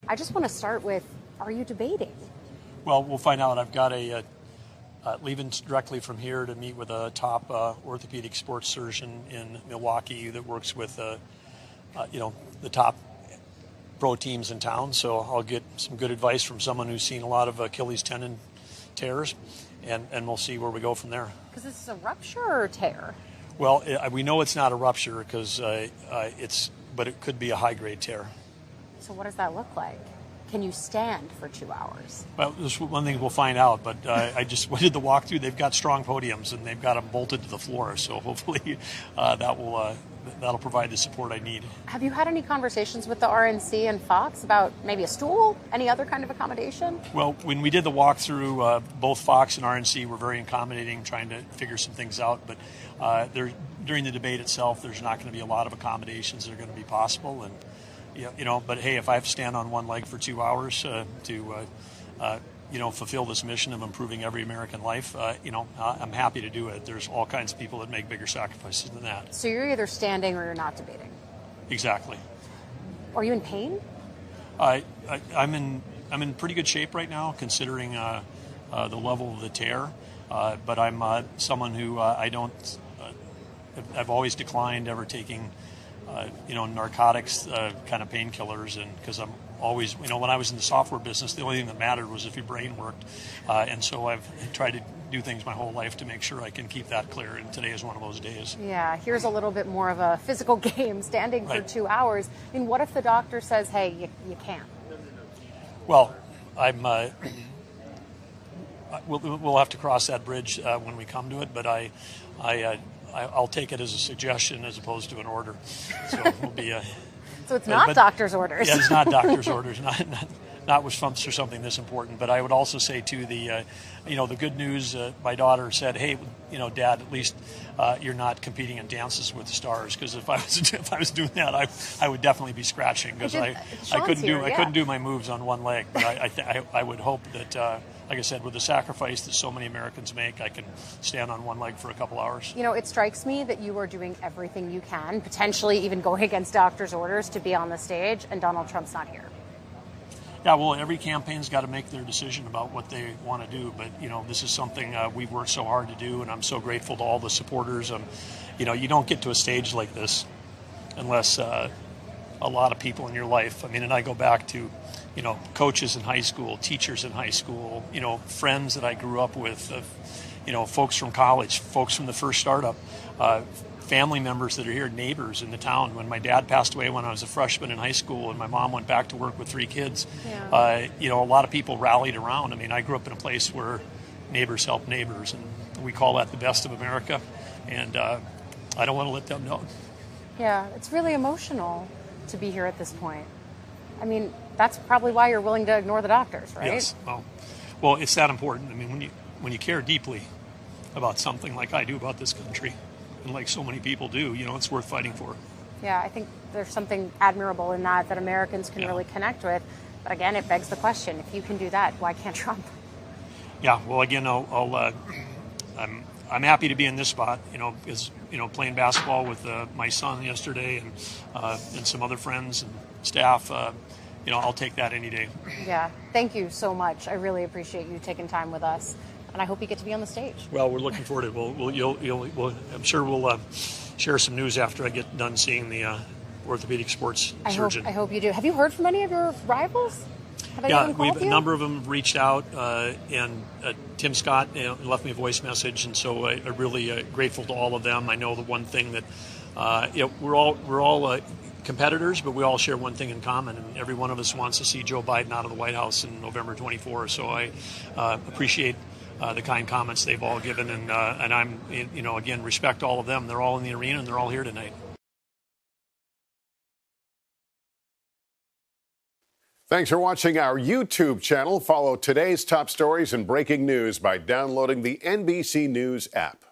I just want to start with, are you debating? Well, we'll find out. I've got leaving directly from here to meet with a top orthopedic sports surgeon in Milwaukee that works with, the top pro teams in town. So I'll get some good advice from someone who's seen a lot of Achilles tendon tears, and we'll see where we go from there. Because this is a rupture or a tear? Well, we know it's not a rupture because but it could be a high-grade tear. So what does that look like? Can you stand for 2 hours? Well, this is one thing we'll find out, but I just did the walkthrough. They've got strong podiums, and they've got them bolted to the floor, so hopefully that'll provide the support I need. Have you had any conversations with the RNC and Fox about maybe a stool, any other kind of accommodation? Well, when we did the walkthrough, both Fox and RNC were very accommodating, trying to figure some things out, but during the debate itself, there's not going to be a lot of accommodations that are going to be possible, and but hey, if I have to stand on one leg for 2 hours to fulfill this mission of improving every American life, I'm happy to do it. There's all kinds of people that make bigger sacrifices than that. So you're either standing or you're not debating. Exactly. Are you in pain? I'm in pretty good shape right now, considering the level of the tear. But I'm someone who I've always declined ever taking narcotics, kind of painkillers, and because I'm always, when I was in the software business, the only thing that mattered was if your brain worked, and so I've tried to do things my whole life to make sure I can keep that clear, and today is one of those days. Yeah, here's a little bit more of a physical game, standing for 2 hours. I mean, what if the doctor says, hey, you can't? Well, we'll have to cross that bridge when we come to it, but I'll take it as a suggestion as opposed to an order. So it'll be So it's not doctor's orders. Yeah, it's not doctor's orders. Not for something this important. But I would also say too, the good news. My daughter said, "Hey, Dad, at least you're not competing in Dances with the Stars." Because if I was doing that, I would definitely be scratching because I couldn't do my moves on one leg. But I would hope that. Like I said, with the sacrifice that so many Americans make, I can stand on one leg for a couple hours. It strikes me that you are doing everything you can, potentially even going against doctor's orders to be on the stage, and Donald Trump's not here. Yeah, well, every campaign's got to make their decision about what they want to do. But, this is something we've worked so hard to do, and I'm so grateful to all the supporters. You don't get to a stage like this unless a lot of people in your life. And I go back to, coaches in high school, teachers in high school, friends that I grew up with, folks from college, folks from the first startup, family members that are here, neighbors in the town. When my dad passed away when I was a freshman in high school and my mom went back to work with 3 kids, a lot of people rallied around. I grew up in a place where neighbors help neighbors, and we call that the best of America, and I don't want to let them know. Yeah, it's really emotional to be here at this point. That's probably why you're willing to ignore the doctors, right? Yes. Well, it's that important. When you care deeply about something like I do about this country, and like so many people do, it's worth fighting for. Yeah, I think there's something admirable in that Americans can really connect with. But again, it begs the question: if you can do that, why can't Trump? Yeah. Well, again, I'm happy to be in this spot. Because playing basketball with my son yesterday and some other friends and staff. I'll take that any day. Yeah, thank you so much. I really appreciate you taking time with us, and I hope you get to be on the stage. Well, we're looking forward to it. I'm sure we'll share some news after I get done seeing the orthopedic sports surgeon. I hope you do. Have you heard from any of your rivals? A number of them have reached out, and Tim Scott left me a voice message, and so I'm really grateful to all of them. I know the one thing that we're all competitors, but we all share one thing in common, and every one of us wants to see Joe Biden out of the White House in November 24. So I appreciate the kind comments they've all given, and I'm, again, respect all of them. They're all in the arena, and they're all here tonight. Thanks for watching our YouTube channel. Follow today's top stories and breaking news by downloading the NBC News app.